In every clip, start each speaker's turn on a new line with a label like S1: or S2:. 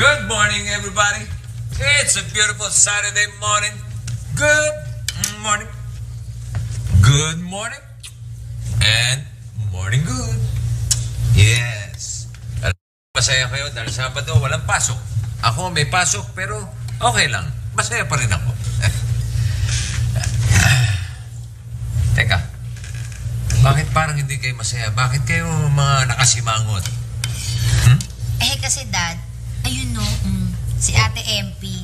S1: Good morning, everybody. It's a beautiful Saturday morning. Good morning. Good morning. And morning good. Yes. Masaya kayo dahil Sabado walang pasok. Ako may pasok pero okay lang. Masaya pa rin ako. Teka. Bakit parang hindi kayo masaya? Bakit kayo mga nakasimangot?
S2: Kasi Dad, ayun no, si Ate MP,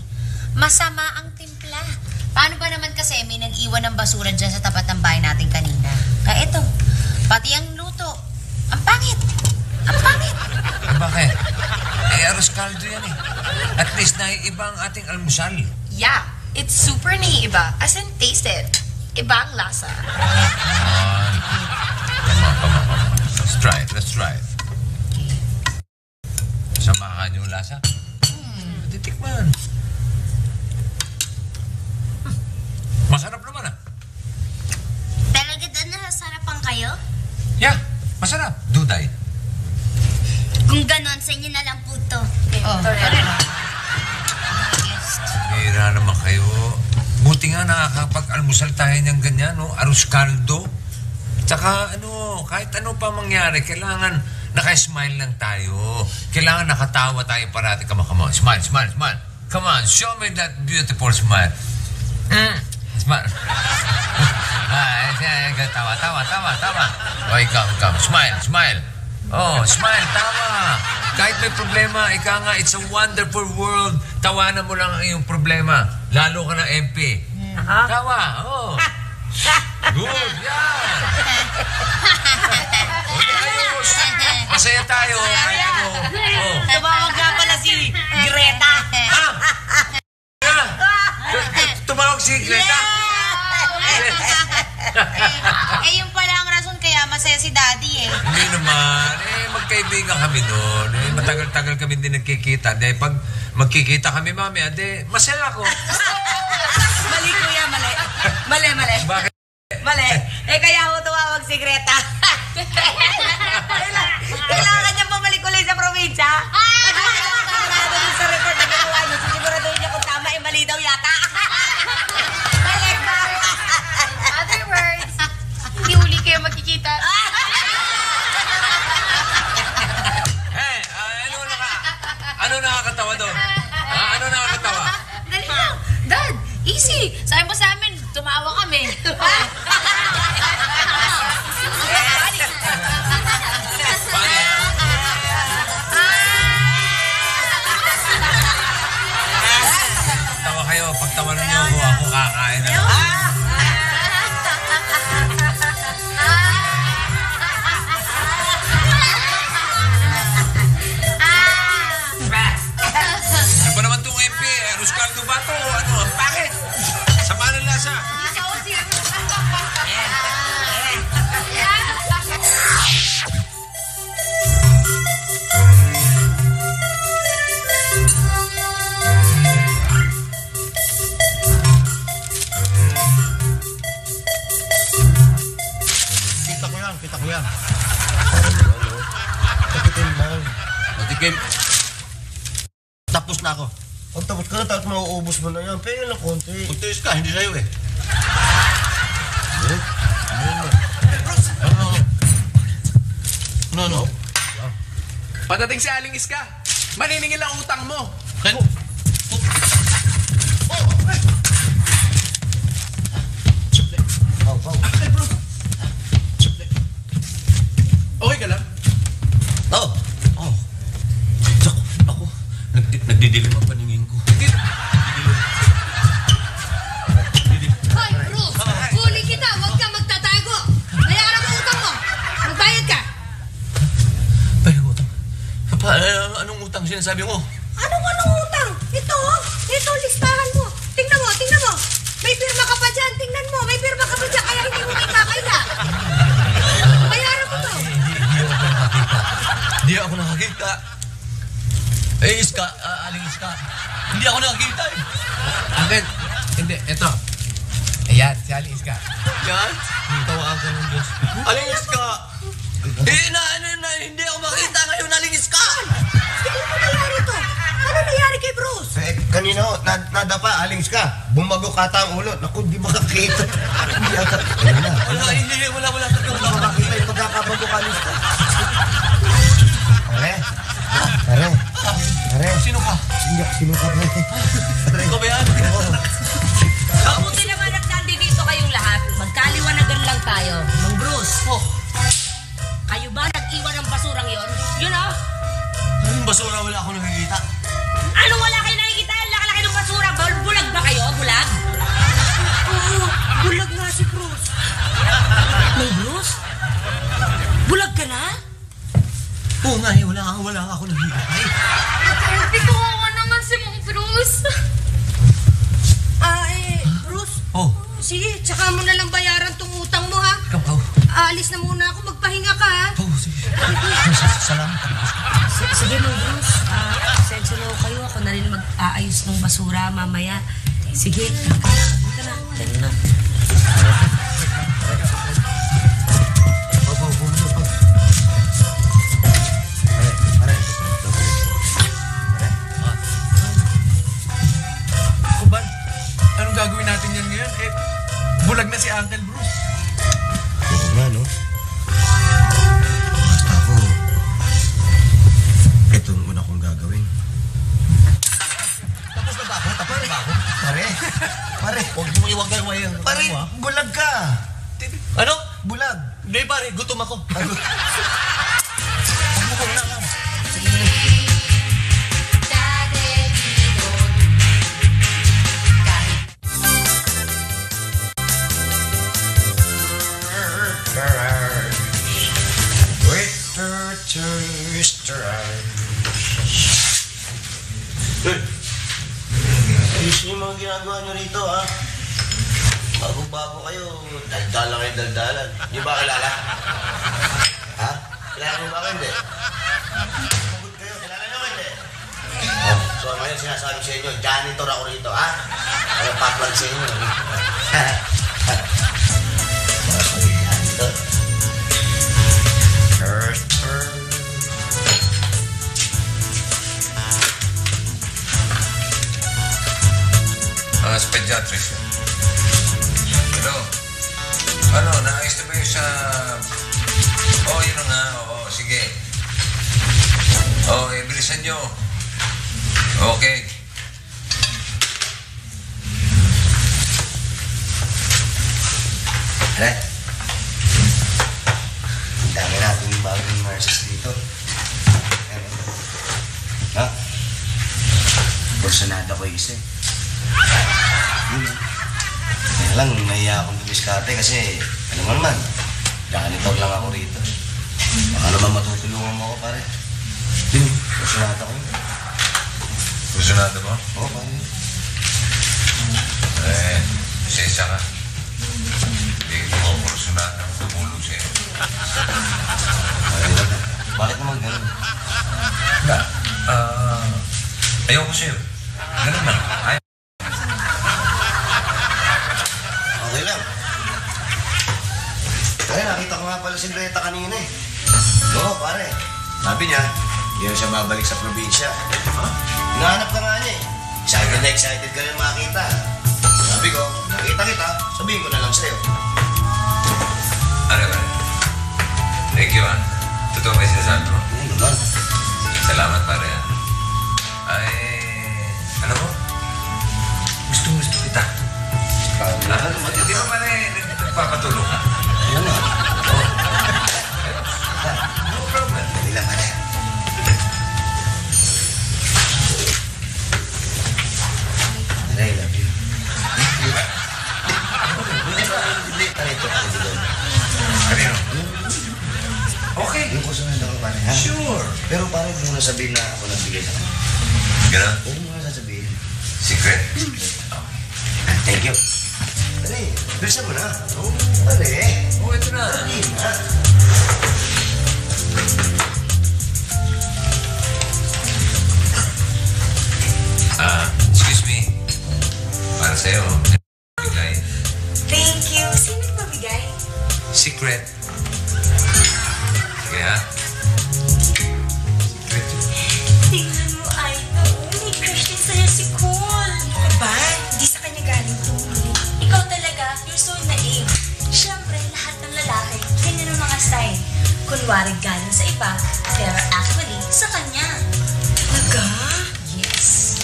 S2: masama ang timpla. Paano ba naman kasi may nag-iwan ng basura dyan sa tapat ng bahay natin kanina? Kaya ito, pati ang luto, ang pangit. Ang pangit.
S1: Bakit? Arroz caldo yan eh. At least naiiba ang ating almusal.
S3: Yeah, it's super naiiba. As in, taste it. Iba ang lasa.
S1: Come on. Let's try it. Samahan yung lasa? Titikman. Masarap naman ah.
S2: Talaga doon nasasarapan kayo?
S1: Yeah, masarap. Duday.
S2: Kung ganon, sa inyo na lang po to.
S1: Bira naman kayo. Buti nga nakakapag-almusal tayo niyang ganyan, no? Arroz caldo. Tsaka kahit ano pa mangyari, kailangan naka-smile lang tayo. Kailangan nakatawa tayo parati. Come on. Smile. Come on, show me that beautiful smile. Smile. Tawa. O, ikaw. Smile. Oh, smile, tawa. Kahit may problema, nga, it's a wonderful world. Tawanan mo lang ang iyong problema. Lalo ka ng MP. Tawa, oh. Good, yan. Ayos. Masaya tayo.
S4: Tumawag nga pala si Greta.
S1: Tumawag si Greta?
S2: Yun pala ang rason kaya masaya si Daddy eh.
S1: Hindi naman. Magkaibigan kami noon. Matagal-tagal kami din nagkikita. Dahil pag magkikita kami, mami, masaya ako.
S4: Mali, kuya, mali. Mali.
S1: Bakit?
S4: Mali. Kaya ako tumawag si Greta. Kailangan niya bumalik-ulit sa probinsya. Kasi sa report na ginawa niyo, sisiguraduhin niya kung tama, mali daw yata. Mali ba?
S3: Other words, hindi uli kayo magkikita.
S1: Ano nakakatawa doon? Ano nakakatawa?
S3: Dali lang. Dad, easy. Sabi mo sa amin, tumawa kami.
S1: Tawa kayo. Pagtawanan niyo ako kakain na. Ano ba naman itong MP? Arroz caldo ba ito? Ang bakit? Sama ng lasa.
S5: Kita ko yan. Patikim mo. Patikim. Tapos na ako.
S6: Pag tapos ka na, tapos mauubos mo na yan. Pero lang konti.
S5: Magtiis ka, hindi sa'yo eh. No.
S7: Patating si Aling Iska, maniningil ang utang mo. Okay ka lang?
S5: Oh. Ako, nagdidilim ang paningin ko.
S8: Hoy, Bruce! Huli kita! Huwag kang magtatago! Bayaran mo utang mo! Magbayad ka!
S5: Pero utang? Anong utang sinasabi mo?
S8: Anong utang? Ito, listahan mo. Tingnan mo. May pirma ka pa dyan. Tingnan mo, may pirma ka pa dyan. Kaya hindi mo kakaila. Bayaran mo to.
S5: Hindi ako nakakita. Iska, Aling Iska. Hindi ako nakakita eh.
S7: Hindi, eto. Ayan, si Aling Iska.
S5: Yan? Tawaan ka ng Diyos. Aling Iska! Hindi ako makita ngayon, Aling Iska!
S8: Ano nangyari to? Ano nangyari?
S6: kanina ho, nadapa, alings ka. Bumago kata ang ulo. Naku, di makakita. Hindi ata. Wala na.
S5: Wala.
S6: Hindi makakita yung pagkakabago ka, alings ka. Pare.
S5: Sino ka?
S6: Sino ka, pare?
S5: Ikaw ba yan?
S8: Mabuti naman at nandito kayong lahat. Magkaliwanagan lang tayo. Mang Bruce, kayo ba nag-iwan ng basurang yon? Yun o?
S5: Anong basura? Wala ako nakikita.
S8: Ano wala kayo nakikita? Ang laki-laki ng basura. Bulag ba kayo? Bulag? Oo, bulag nga si Bruce. Mang Bruce? Bulag ka na?
S5: Oo nga wala ako nakikita.
S3: Kawawa naman si Mang Bruce.
S8: Bruce?
S5: Oh,
S8: Sige, tsaka mo na lang bayaran tong utang mo, ha?
S5: ikaw.
S8: Aalis na muna ako. Magpahinga ka, ha?
S5: Oh, sige. Salamat.
S8: Sige, Mang Bruce. Sensya na kayo. Ako na rin mag-aayos ng basura mamaya. Sige. Dito na. Dito na.
S7: Kuban, anong gagawin natin yan ngayon? Bulag na si Uncle Bruce.
S6: Oo nga, no? Basta ako, ito ang una kong gagawin.
S5: Tapos na ba ako?
S6: Pare,
S5: Huwag mo iwagay mo yan.
S6: pare, bulag ka.
S5: Ano?
S6: Bulag.
S5: Hindi pare, gutom ako.
S6: Ayos yung mga ginagawa nyo rito, ha? Bago-bago kayo, daldala kayo daldalan. Hindi ba kilala? Ha? Kilala mo ba kayo, hindi? Pagod kayo, kilala nyo ba, hindi? Oh, so ngayon sinasabi sa inyo, janitor ako rito, ha? Ano patwag sa inyo? Janitor.
S1: Sa pediatrician. Hello? Ano, naayos na ba yung sa... Oh, yun na nga. Oo, sige. Oh, bilisan nyo. Okay.
S6: Hala. Ang dami natin bagong nurses dito. Ha? Personada ko isa eh. Kaya lang, nahiya akong dumiskarte kasi, alam mo naman, janitor lang ako rito. Baka naman matutulungan mo ako, pare. Personada ko yun.
S1: Pusunado mo?
S6: Oo, pare.
S1: Pasensya ka. Hindi ko pusunado ang tumulong sa'yo.
S6: Bakit naman ganun?
S1: Ayoko sa'yo. Ganun na.
S6: Okay lang. Kaya nakita ko nga pala si Greta kanina eh. Oo, pare. Sabi niya, hindi siya babalik sa probinsya. Hinahanap ka nga niya eh. Excited ka rin makita. Sabi ko, nakita kita, sabihin ko na lang sa'yo.
S1: Pare. Thank you, Totoo ba yung sinasabi mo?
S6: Naman.
S1: Salamat, pare. Ay, alam mo, gusto kita. Hindi mo pala nagpapatulong, ha?
S6: Alam mo.
S1: No problem.
S6: Dali lang, pare. Pare, I love you. Hindi pa rin ito.
S1: Kanino? Okay.
S6: Yung kusunod ako, pare, ha?
S1: Sure.
S6: Pero pare, huwag mo na sabihin na ako nagbigay sa kanya.
S1: Gano'n?
S6: Huwag mo na sasabihin.
S1: Secret.
S6: Thank you. Pare, bilisan mo na. Oo, pare.
S1: Oh, ito na.
S6: Pare, ha?
S1: Excuse me. Para sa'yo. Bigay.
S8: Thank you. Sino nagpabigay?
S1: Secret. Sige, ha? Secret.
S8: Tingnan mo, Idol. May crush din sa'yo si Kuya.
S9: you're so naive. Siyempre, lahat ng lalaki, ganyan ang mga style. Kunwari galing sa iba, pero actually, sa kanya.
S8: Talaga?
S9: Yes.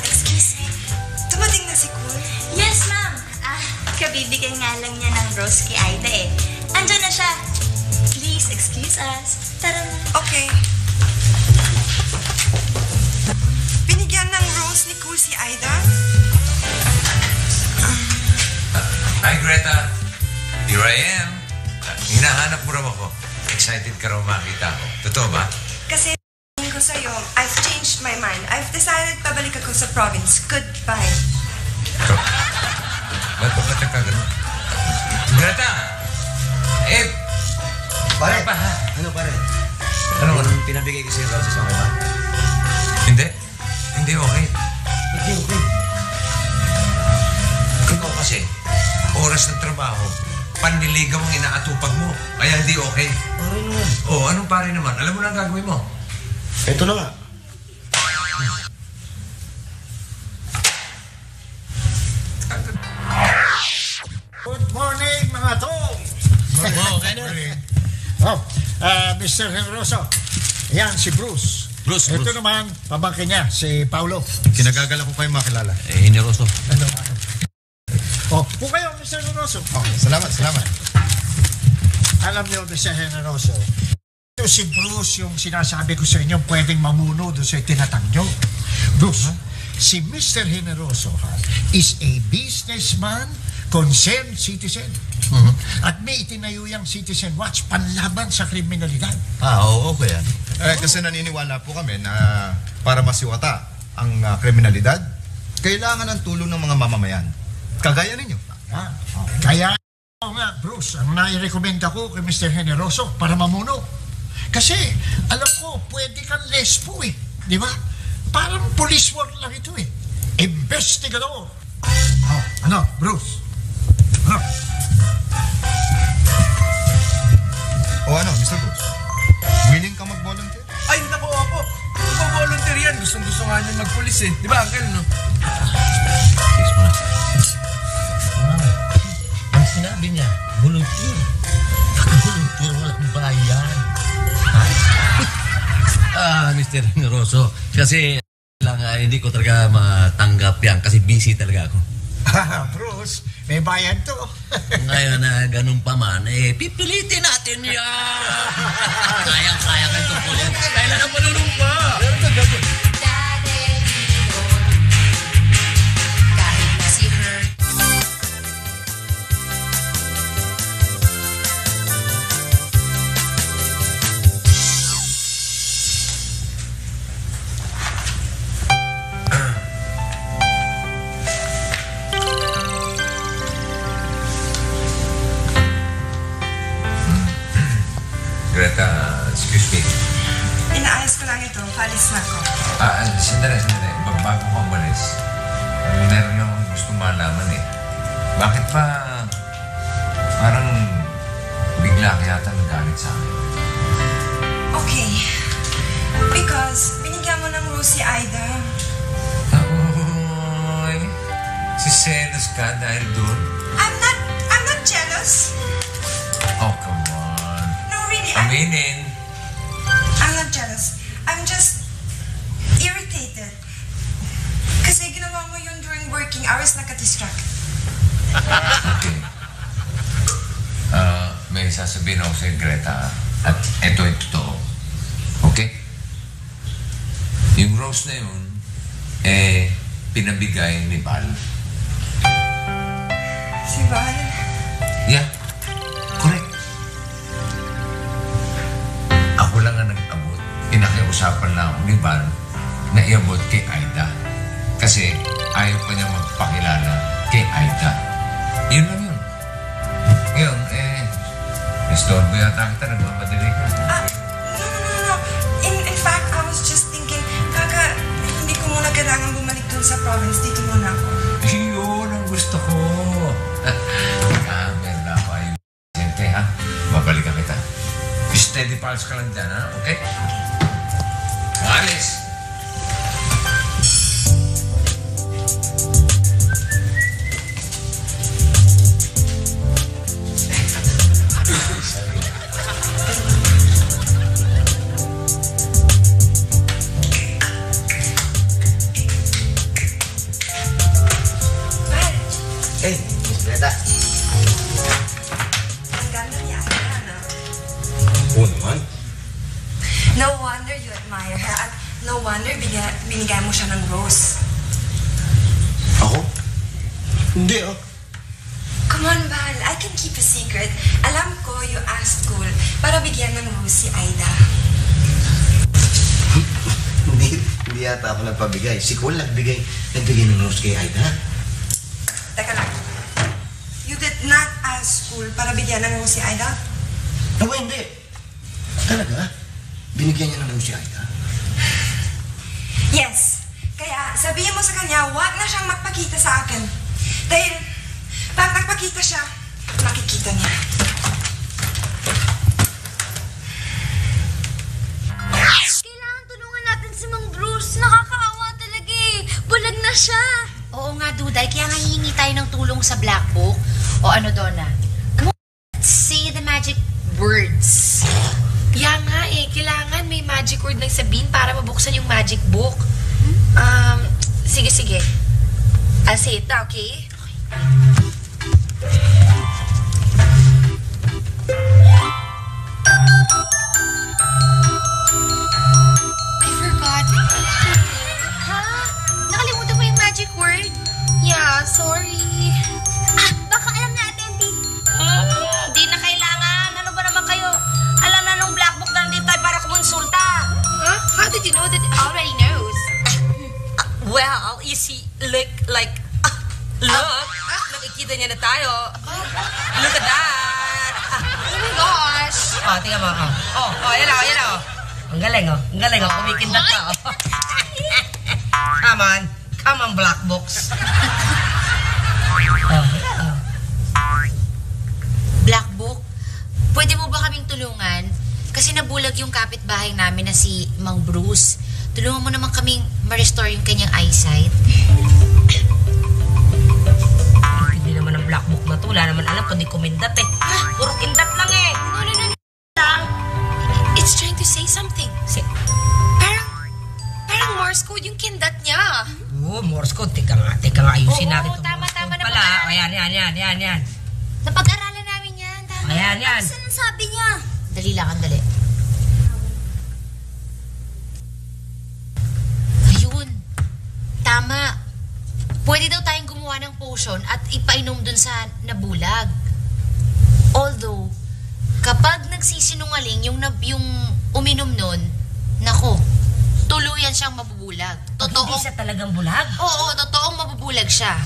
S3: Excuse me. Dumating na si Cool.
S9: Yes, ma'am. Kabibigay nga lang niya ng rose kay Aida eh. Andyan na siya. Please, excuse us. Tara na.
S3: Okay. Binigyan ng rose ni Cool si Aida?
S1: Hi, Greta. Here I am. Hinahanap mo raw ako. Excited ka raw makita ko. Totoo ba?
S3: Kasi ko sa'yo, I've changed my mind. I've decided pabalik ako sa province. Goodbye.
S1: Ba't ba ka gano'n? Greta!
S6: Pare,
S1: pa, ha?
S6: ano pare?
S1: Ano?
S6: Yung pinabigay ko sa'yo roses, okay ba?
S1: Hindi. Hindi okay.
S6: Hindi, okay.
S1: Ikaw kasi, oras ng trabaho, panliligaw ang inaatupag mo. Kaya hindi okay.
S6: Pare naman.
S1: Oh, anong pare naman? Alam mo na ang gagawin mo.
S6: Ito na nga.
S10: Good morning, mga tol! Good morning. Oh, Mr. Generoso. Yan, si Bruce.
S5: Bruce.
S10: Ito naman, pamangkin niya, si Paulo.
S11: Kinagagala ko kayo makilala.
S5: Generoso.
S10: Oh, kung kayo, Mr. Generoso.
S11: Okay, salamat.
S10: Alam niyo, Mr. Generoso, ito si Bruce yung sinasabi ko sa inyo pwedeng mamuno doon sa itinatag niyo. Bruce, si Mr. Generoso is a businessman, concerned citizen. At may itinayo yung Citizen Watch panlaban sa kriminalidad.
S5: Oo, okay yan.
S11: Kasi naniniwala po kami na para masiwata ang kriminalidad, kailangan ng tulong ng mga mamamayan. Kagaya ninyo.
S10: Kaya nga, Bruce, ang nai-recommenda ko kay Mr. Generoso para mamuno. Kasi, alam ko, pwede kang lespo eh. Di ba? Parang police work lang ito eh. Investigador. Oh, ano, Bruce? Ano?
S11: O ano, Mr. Bruce? Willing ka mag-volunteer?
S7: Ay, naku ako. Mag-volunteer yan. Gustong-gusto nga niya magpulis eh. Di ba, Uncle, no?
S5: Excuse mo na. Ang sinabi niya, volunteer. Volunteer, walang bayan. Mr. Generoso, kasi lang hindi ko talaga matanggap yan kasi busy talaga ako.
S10: Bruce, may bayan to.
S5: Ngayon na ganun pa man, pipilitin natin yan. Kayang-kaya ka itong pulis. Kailan ang panunumpa?
S2: Kahit na si Her.
S1: Greta, excuse me.
S3: Inaayos ko lang ito. Palis na ako.
S1: Sandali. Bago ka umalis, meron akong gusto malaman eh. Bakit pa parang bigla ka yata nagalit sa akin?
S3: Okay. Because binigyan mo ng rose si Aida.
S1: Oy, selos ka dahil doon?
S3: I'm not jealous.
S1: Oh, come on.
S3: No, really.
S1: Aminin.
S3: I'm not jealous. I'm just irritated. Kasi ginawa mo yun during working hours, nakadistract.
S1: Okay. May sasabihin ako sa'yo, Greta. At ito ay totoo. Okay? Yung rose na yun, pinabigay ni Val.
S3: Si Val?
S1: Yeah. Correct. Ako lang ang nag-abot. Pinakiusapan lang ako ni Val na iabot kay Aida. Kasi ayaw pa niya magpakilala kay Aida. Yun lang yun. Ngayon, restore ba yata kita? Nagmamadali ka?
S3: No. In fact, I was just thinking, hindi ko muna kailangan bumalik dun sa province. Dito muna ako.
S1: Yun ang gusto ko. Meron na ako ayun. Siyempre, ha? Babalikan kita. Steady pulse ka lang dyan, ha? Okay? Alis!
S6: Beta.
S3: Ang ganda ni Aida, no?
S6: Oo naman.
S3: No wonder you admire her at no wonder binigay mo siya ng rose.
S6: Ako? Hindi, oh.
S3: Come on, Val. I can keep a secret. Alam ko you asked Cole para bigyan ng rose si Aida.
S6: Hindi yata ako nagpabigay. Si Cole nagbigay ng rose kay Aida.
S3: Teka lang. You did not ask Cole para bigyan ng rose si Aida?
S6: Aba, hindi. Talaga? Binigyan niya ng rose si Aida?
S3: Yes. Kaya sabihin mo sa kanya, huwag na siyang magpakita sa akin. Dahil pag nagpakita siya, makikita niya.
S8: Kailangan tulungan natin si Mang Bruce. Nakakaawa talaga eh. Bulag na siya.
S2: Oo nga, Duday. Kaya nga hihingi tayo ng tulong sa Black Book. O ano, Donna? Say the magic words.
S12: Kaya nga eh, kailangan may magic word na sabihin para mabuksan yung magic book. Sige. I'll say it na, okay?
S2: I forgot. Ha? Nakalimutan mo yung magic word?
S12: Yeah, sorry.
S8: Baka alam na Ate Empi.
S4: Hindi na kailangan. Ano ba naman kayo? Alam na nung black book na nandito tayo para kumonsulta.
S12: Huh? How did you know that it already knows?
S4: Well, you see, look, nakikita niya na tayo. Look at that.
S12: Oh my gosh!
S4: Tingnan mo. Yan o. Ang galing, kumikindat ka, Come on, black box.
S2: Black Book, pwede mo ba kaming tulungan? Kasi nabulag yung kapitbahay namin na si Mang Bruce. Tulungan mo naman kaming ma-restore yung kanyang eyesight.
S4: Hindi naman ang black book na to. Wala naman alam kundi kumindat eh. Puro kindat lang eh.
S2: No. It's trying to say something.
S12: Parang Morse code yung kindat niya.
S4: Morse code. Teka nga. Ayusin natin itong
S2: tama na
S4: pala. Ayan.
S2: Napag-aralan namin yan. Tama.
S4: Ayan.
S8: Saan ang sabi niya?
S2: Dali lang. Ayun. Tama. Pwede daw tayong gumawa ng potion at ipainom dun sa nabulag. Although, kapag nagsisinungaling yung uminom nun, nako, tuluyan siyang mabubulag.
S4: Hindi siya talagang bulag?
S2: Oo, totoong mabubulag siya.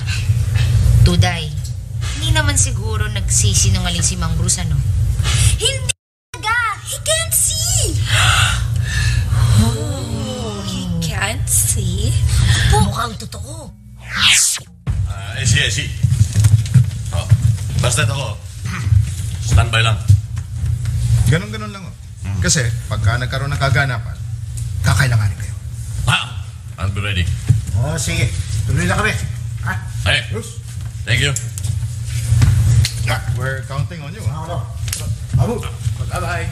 S2: Tuday, hindi naman siguro nagsisinungaling si Mang Bruce, ano?
S8: Hindi talaga. He can't see.
S12: He can't see?
S4: Mukhang totoo.
S13: I see. Oh, basta ako. Standby lang.
S11: Ganon lang. Kasi pagka nagkaroon ng kaganapan, kakailanganin kayo.
S13: I'll be ready.
S10: Oh, sige. Tuloy na kami. Ha?
S13: Hey,
S11: Bruce?
S13: thank you.
S11: We're counting on you. Ha? Abu.
S7: Bye-bye.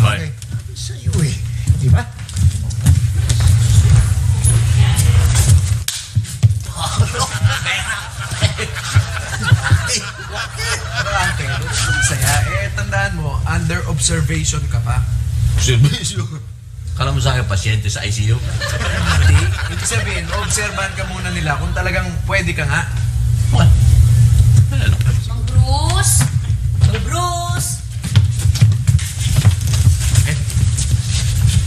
S13: Bye.
S10: Sa'yo eh. Di ba?
S7: Saya. Tandaan mo, under observation ka pa.
S13: Servisyo. Kala mo sa akin, pasyente sa ICU?
S7: Hindi. Ibig sabihin, obserbahan ka muna nila kung talagang pwede ka nga.
S13: Ano?
S2: Mang Bruce?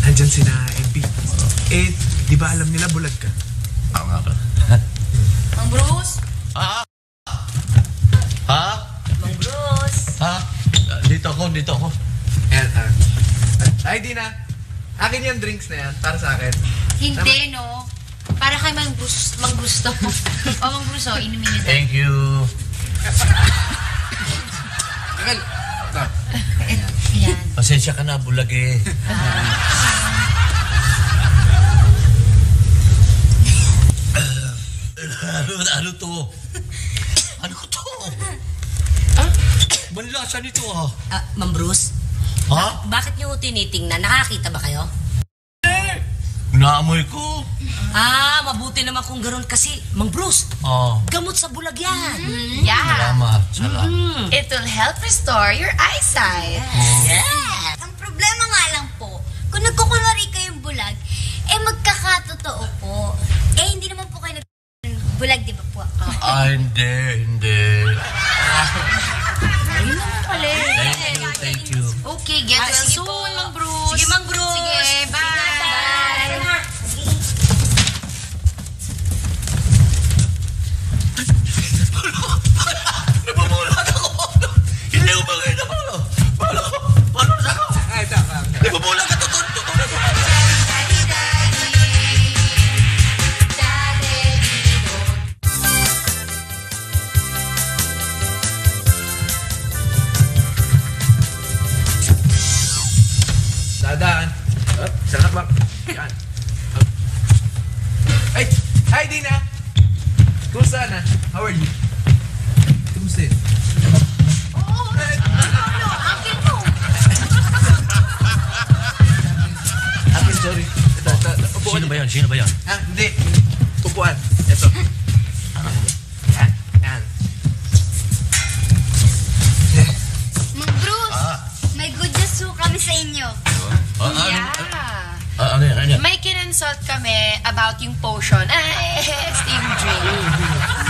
S7: Andyan si na MP. Di ba alam nila bulag ka?
S13: Ako nga pala.
S2: Mang Bruce?
S13: Ha?
S2: Mang Bruce?
S13: Dito ako.
S7: Ay, di na. Akin yung drinks na yan, para sa akin.
S2: Hindi, no? Para kay Mang Bruce to. Mang Bruce, inumin niyo.
S13: Thank you.
S2: Ayan.
S13: Pasensya ka na, bulag eh. Ano to? Manlasa nito
S4: Ma'am Bruce?
S13: Ha?
S4: Bakit niyo tinitingnan? Nakakita ba kayo?
S13: Naamoy ko.
S8: Mabuti naman kung gano'n kasi, Mang Bruce, gamot sa bulag yan.
S12: Yeah.
S5: Salamat.
S12: It will help restore your eyesight.
S8: Yeah.
S9: Ang problema nga lang po, kung nagkukunwari kayong bulag, magkakatotoo po. Hindi naman po kayo bulag, di ba po?
S5: Hindi.
S12: Ayun naman pala.
S5: Thank you.
S12: Okay, get well
S8: sige
S12: soon,
S8: po.
S12: Mang Bruce.
S8: Sige, Mang Bruce.
S12: Sige, bye.
S5: Nabubulag ako. Hindi ko bagay na paano sa ako? Nabubulag ka, tutulog.
S7: Dadaan. Sarap ba? Yan. Ay! Hi, Dina! Kumusta na? How are you? Kumusta yun? Akin, sorry.
S5: Sino ba yan?
S7: Hindi. Upuan. Ito. Yan.
S9: Mang Bruce, may good news po kami sa inyo.
S5: Ano yan?
S12: May kinonsult kami about yung potion. Steam drink.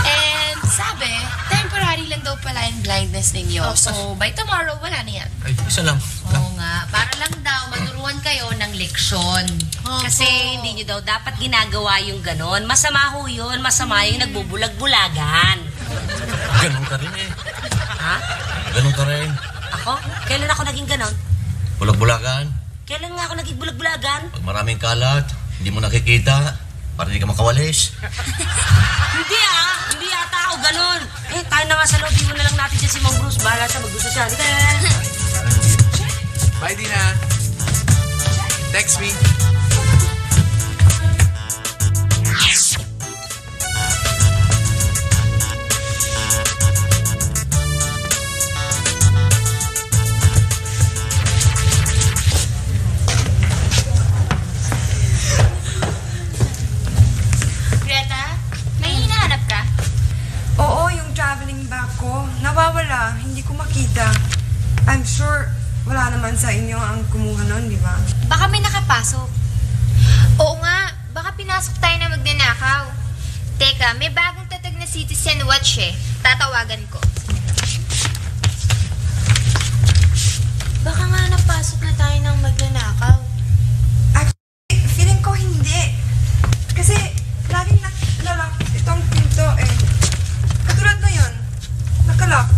S12: And sabi, temporary lang daw pala yung blindness ninyo. So, by tomorrow, wala na yan.
S5: Ay, isa lang.
S2: Oo nga, para lang daw maturuan kayo ng leksyon.
S8: Kasi hindi nyo daw dapat ginagawa yung ganon. Masama ho yun. Masama yung nagbubulag-bulagan.
S5: Ganun ka rin eh.
S8: Ha?
S5: Ganun ka rin.
S8: Ako? Kailan ako naging ganon?
S5: Bulag-bulagan.
S8: Kailan nga ako naging bulag-bulagan?
S5: Pag maraming kalat, hindi mo nakikita, para hindi ka makawalis.
S8: Hindi yata ako ganon. Tayo na nga sa lobby mo na lang natin dyan si Mang Bruce. Bahala siya, maggusto siya. Hindi ka.
S7: Bye, Dina. Text me.
S12: Greta, may hinahanap ka?
S3: Oo, yung traveling bag ko. Nawawala. Hindi ko makita. I'm sure wala naman sa inyo ang kumuha nun, di ba?
S2: Baka may nakapasok. Oo nga, baka pinasok tayo na magnanakaw. Teka, may bagong tatag na Citizen Watch eh. Tatawagan ko.
S12: Baka nga napasok na tayo ng magnanakaw.
S3: Actually, feeling ko hindi. Kasi laging nakalak itong pinto eh. Katulad na yun. Nakalak.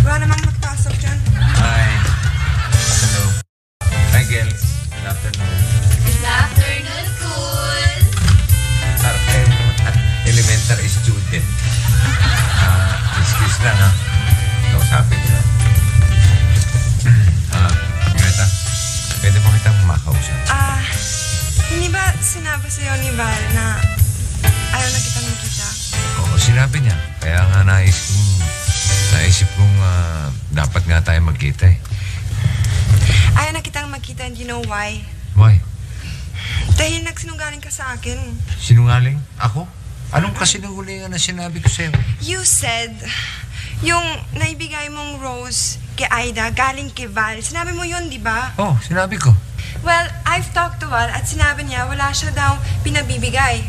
S3: Wala namang magpasok dyan.
S1: Hi. Hello. Hi, girls. Good afternoon.
S12: Good afternoon, cool.
S1: Elementary student. Excuse lang, ha? Kausapin ko lang. Greta, pwede mo kitang makausap?
S3: Hindi ba sinabi sa'yo ni Val na ayaw na kitang makita?
S1: Oo, sinabi niya. Kaya nga naisip kong dapat nga tayo magkita eh.
S3: Ayaw na kitang makita and you know why?
S1: Why?
S3: Dahil nagsinungaling ka sa akin.
S1: Sinungaling? Ako? Anong kasinungalingan na sinabi ko sa'yo?
S3: You said, yung naibigay mong rose kay Aida galing kay Val. Sinabi mo yun, di ba?
S1: Oh, sinabi ko.
S3: Well, I've talked to Val at sinabi niya wala siya daw pinabibigay.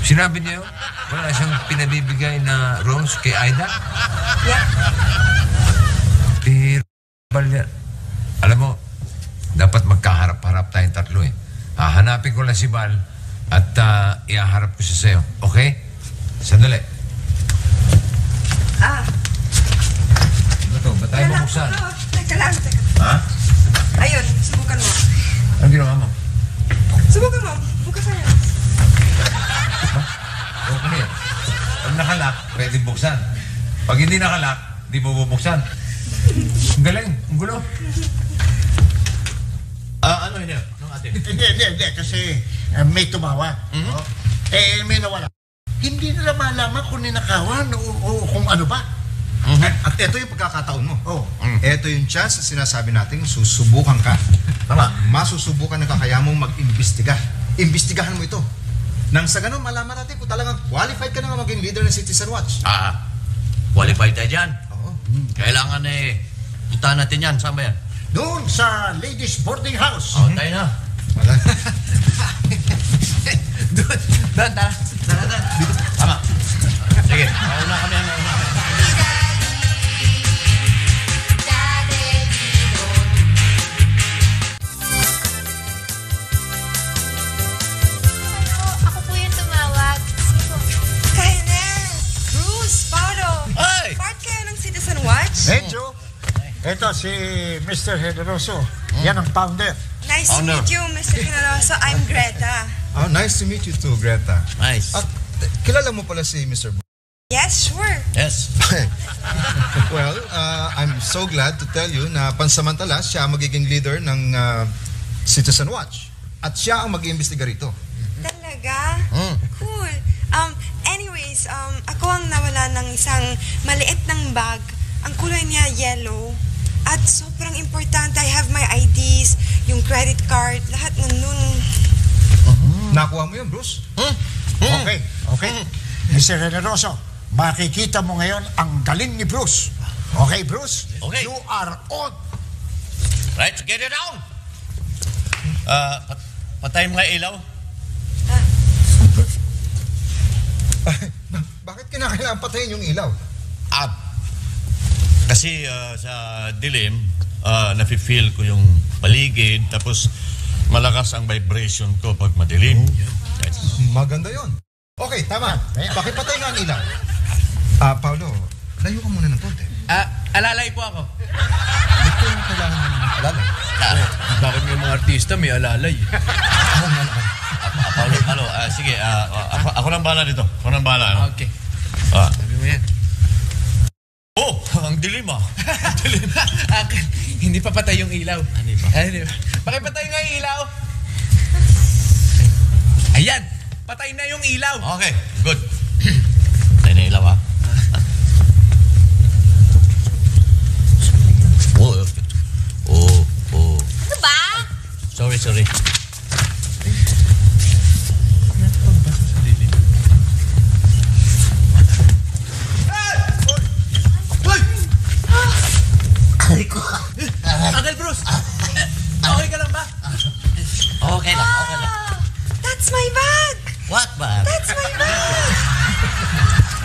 S1: Sinabi niya yun? Wala siyang pinabibigay na rose kay Aida?
S3: Yeah.
S1: Pero, alam mo, dapat magkaharap-harap tayong tatlo eh. Hahanapin ko lang si Val at iaharap ko siya sa'yo. Okay? Sandali. Ano to? Ba't tayo bubuksan?
S3: Teka lang.
S1: Ha?
S3: Ayun, subukan mo.
S1: Anong ginawa mo?
S3: Subukan mo. Bukas na yan.
S1: Okay. Pag nakalak, pwede buksan. Pag hindi nakalak, di mo bubuksan. Ang galing. Ang gulo.
S5: Ano yun? Anong ate?
S10: Hindi. Kasi may tumawag. Oh. May nawala. Hindi nila malaman kung ninakawan o kung ano ba.
S11: At ito yung pagkakataon mo. Ito yung chance na sinasabi natin, susubukan ka. Tama. Masusubukan na kakaya mong mag-imbestiga. Imbestigahan mo ito. Nang sa ganun, malaman natin kung talagang qualified ka na nga maging leader ng Citizen Watch.
S5: Qualified tayo dyan.
S11: Oo.
S5: Kailangan puntahan natin yan. Saan ba yan?
S10: Doon sa ladies boarding house.
S5: Tayo na.
S7: Doon, tara.
S5: Dito. Tama. Sige, mauna kami.
S9: Ako po yung tumawag.
S3: Kainer! Bruce, Paolo!
S5: Ay!
S3: Part kayo ng Citizen Watch?
S10: Medyo. Ito si Mr. Generoso. Yan ang founder.
S3: Nice to meet you, Mr. Generoso. I'm Greta.
S11: Oh, nice to meet you too, Greta.
S5: Nice.
S11: At kilala mo pala si Mr.
S3: Yes, sure.
S5: Yes.
S11: Well, I'm so glad to tell you na pansamantala siya ang magiging leader ng Citizen Watch. At siya ang mag-iimbestiga rito.
S3: Talaga? Cool. Anyways, ako ang nawala ng isang maliit ng bag. Ang kulay niya yellow. At sobrang importante, I have my IDs, yung credit card, lahat nandun.
S11: Nakuha mo yun, Bruce?
S10: Okay. Mr. Generoso, makikita mo ngayon ang galing ni Bruce. Okay, Bruce?
S5: Okay.
S10: You are on.
S5: Right, get it down. Patay mo nga ilaw.
S11: Bakit kinakailangan patayin yung ilaw?
S5: Kasi sa dilim, nafe-feel ko yung paligid, tapos malakas ang vibration ko pag madilim.
S11: Maganda yon. Okay, tama. Pakipatay nga ang ilaw. Paolo, layo ka muna ng konti.
S7: Alalay po ako.
S11: Ba't ko yung kailangan ng alalay?
S7: Bakit may mga artista may alalay?
S5: Paolo, sige, ako nang bahala dito. Ako nang bahala.
S7: Okay.
S5: Sabi
S7: mo yan.
S5: Oh, ang dilim Ang dilim.
S7: Hindi pa patay yung ilaw.
S5: Hindi pa.
S7: Pakipatay nga yung ilaw. Ayan, patay na yung ilaw.
S5: Okay, good. Patay na ilaw,
S2: Ano ba?
S5: Sorry.
S7: Uncle Bruce, okay ka lang ba?
S5: Okay lang.
S3: That's my bag!
S5: What bag?
S3: That's my bag!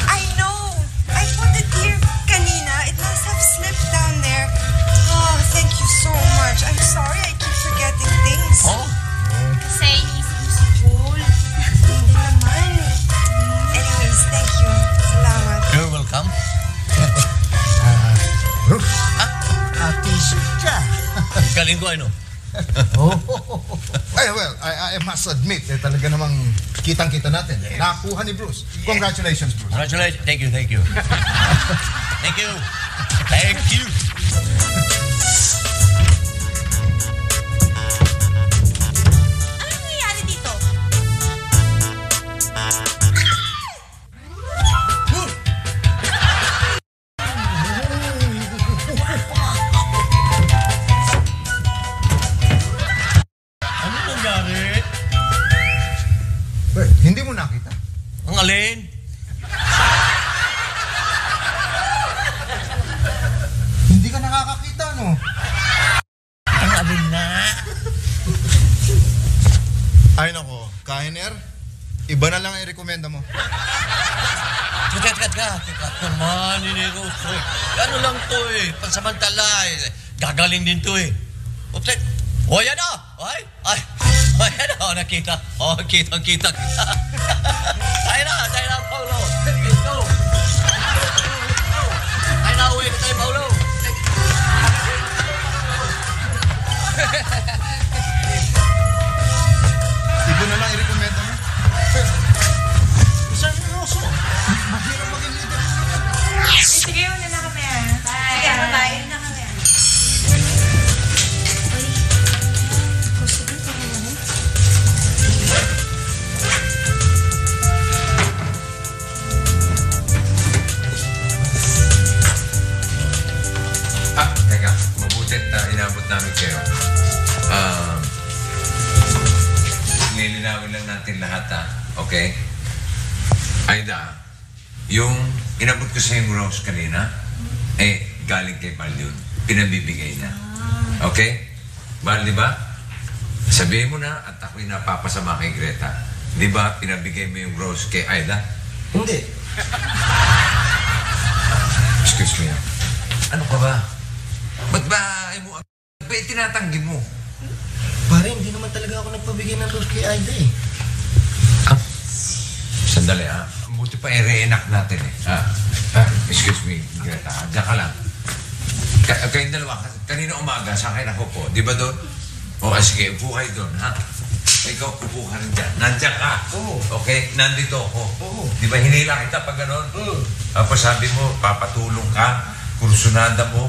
S3: I know! I put it here kanina. It must have slipped down there. Oh, thank you so much. I'm sorry I keep forgetting things.
S9: Kasi inisip mo si Paul.
S3: Hindi naman. Anyways, thank you. Salamat.
S5: You're welcome.
S10: Bruce, atisip ka.
S5: Galing ko, ano?
S11: Well, I must admit, talaga namang kitang-kita natin. Nakuha ni Bruce. Congratulations, Bruce.
S5: Congratulations. Thank you. Thank you.
S8: Anong nangyayari dito?
S5: Ano nangyari?
S11: Hindi mo nakita?
S5: Ang alin?
S11: Hindi ka nakakakita, no?
S5: Ang alin na?
S11: Ay, nako. Kainer, iba na lang ang i-recommenda mo.
S5: Teka naman, Iniroso. Ano lang to pansamantala Gagaling din to yan na! Ayan na, nakita. Kita. Tayo na, Paulo. Let's go. Tayo na, uwi na tayo, Paulo.
S11: Iba na lang i-recommenda mo.
S10: Mr. Generoso, mahirap maging leader.
S3: Sige, una na kami. Sige, bye. Una na kami.
S1: Aida, yung inabot ko sa yung rose kanina, galing kay Bal yun. Pinabibigay na. Okay? Bal, di ba? Sabihin mo na at ako'y napapasama kay Greta. Di ba pinabigay mo yung rose kay Aida?
S6: Hindi.
S1: Excuse me. Ano ka ba? Ba't ba tinatanggi mo?
S6: Pare, hindi naman talaga ako nagpabigay ng rose kay Aida eh.
S1: Sandali buti pa i-reenact natin eh. Excuse me, Greta. Diyan ka lang. Kayong dalawa, kanina umaga, saan kayo nakupo? Di ba doon? Sige, upo kayo doon, ha? Ikaw, upo ka rin dyan. Nandiyan ka.
S6: Oo.
S1: Okay? Nandito ako.
S6: Oo.
S1: Di ba hinila kita pag gano'n? Tapos sabi mo, papatulong ka, kursunada mo,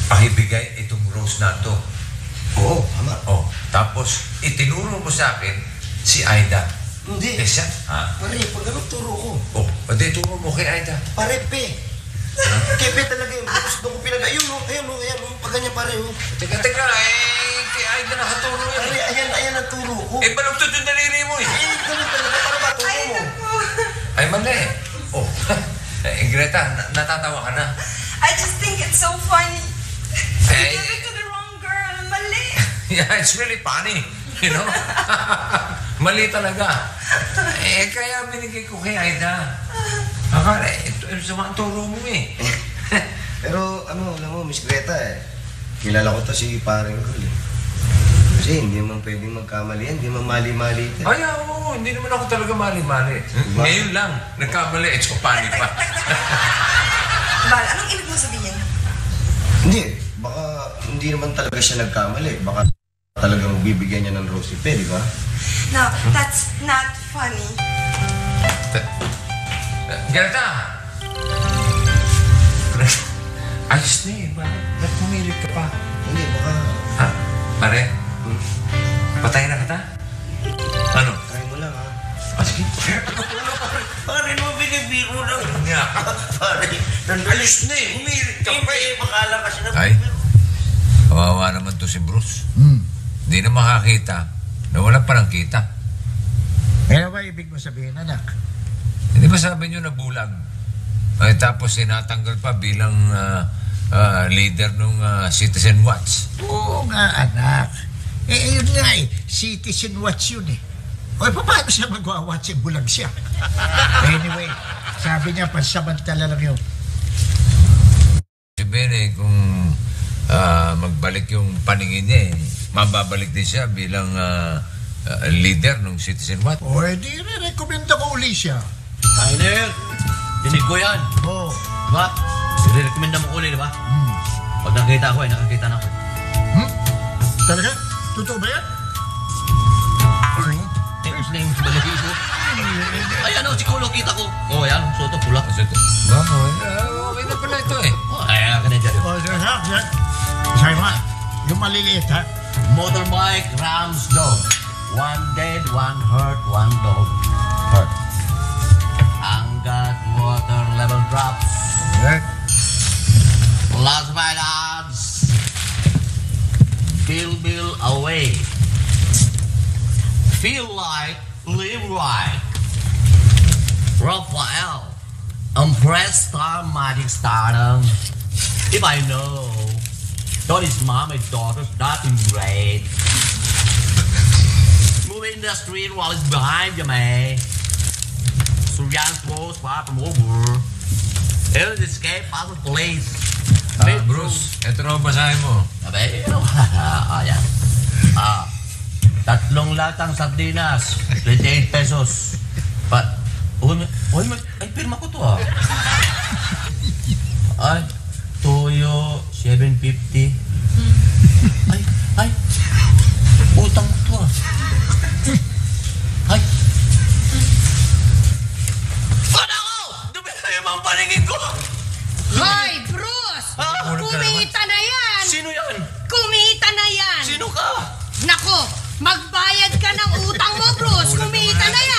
S1: pakibigay itong rose na to.
S6: Oo, tama.
S1: Tapos, itinuro mo sa akin si Aida.
S6: Hindi.
S1: Siya?
S6: Pare, pag ganun turo ko.
S1: Pwede turo mo kay Aida.
S6: Pare, pe. Kepe talaga yung gusto ko pinag... Ayun, pag ganyan pare,
S1: Teka, kay Aida nakaturo yan.
S6: Pare, ayan ang turo ko.
S1: Balugtod yung daliri mo eh.
S6: Ganun talaga, para ba turo mo?
S1: Ay, mali. Greta, natatawa ka na.
S3: I just think it's so funny. You
S1: Hey.
S3: gave it to the wrong girl. Mali.
S1: Yeah, it's really funny. You know? Mali talaga. Kaya binigay ko kay Aida. Akala, ito sama ang turo mo eh.
S6: Pero alam mo, Miss Greta kilala ko to si pareng girl eh. Kasi hindi naman pwedeng magkamali yan, hindi naman mali-mali ito.
S1: Ay, oo, hindi naman ako talaga mali-mali. Ngayon lang, nagkamali, it's funny pa.
S3: Bal, anong ibig mo sabihin?
S6: Hindi, baka hindi naman talaga siya nagkamali. Baka talagang bibigyan niya ng rose ipe, di ba?
S3: No, that's not funny.
S1: Greta! Ayos na eh. Ba't pumilit ka pa?
S6: Hindi, baka...
S1: Pare? Patayin na kita? Ano?
S6: Try mo lang, ha?
S1: Sige.
S6: Pare, no, binibiro lang. Pare,
S1: ayos na eh. Pumilit ka pa eh.
S6: Makala kasi na...
S1: Ay, kawawa naman to si Bruce. Hindi na makakita. Nawala pa ng kita.
S10: Ano ba ibig mo sabihin, anak?
S1: Hindi ba sabi nyo na bulag? Ay, tapos tinatanggal pa bilang leader ng Citizen Watch.
S10: Oo nga, anak. Yun nga Citizen Watch yun eh. Paano siya magwa-watch eh? Bulag siya. Anyway, sabi niya, pansamantala lang yun.
S1: Sabihin kung magbalik yung paningin niya mababalik din siya bilang leader ng Citizen Watch.
S10: Di re-recommenda ko uli siya.
S5: Tyler, dinig ko yan.
S10: Oo.
S5: Diba? I-recommenda mo uli, diba? Pag nakita ko nakakita na ako.
S10: Talaga? Totoo ba yan?
S5: Tapos na yung balagi ko. Ay, si Kulo kita ko. Yan, soto, pula.
S1: Ba? Okay na pala ito eh.
S5: Ay, ka na dyan.
S10: Sabi mo, yung maliliit ha?
S5: Motorbike rams dog. One dead, one hurt, one dog hurt. Hanggat water level drops. Last my lads. Bill away. Feel like, live right. Raphael. Impressed star, magic stardom. If I know, that is mom and daughter's nothing great. Moving the street while it's behind you, man. Suryan's close, far from over. It'll escape out of police.
S1: Bruce, ito na basahin mo.
S5: Abe, ayan. 3 latang sardinas, 28 pesos. Ay, pirma ko to Ay, toyo, 750. Ay, utang to Ay. Ano ko? Dumi na yung mga paningin ko.
S8: Hoy, Bruce! Kumita na yan!
S5: Sino yan?
S8: Kumita na yan!
S5: Sino ka?
S8: Nako, magbayad ka ng utang mo, Bruce! Kumita na yan!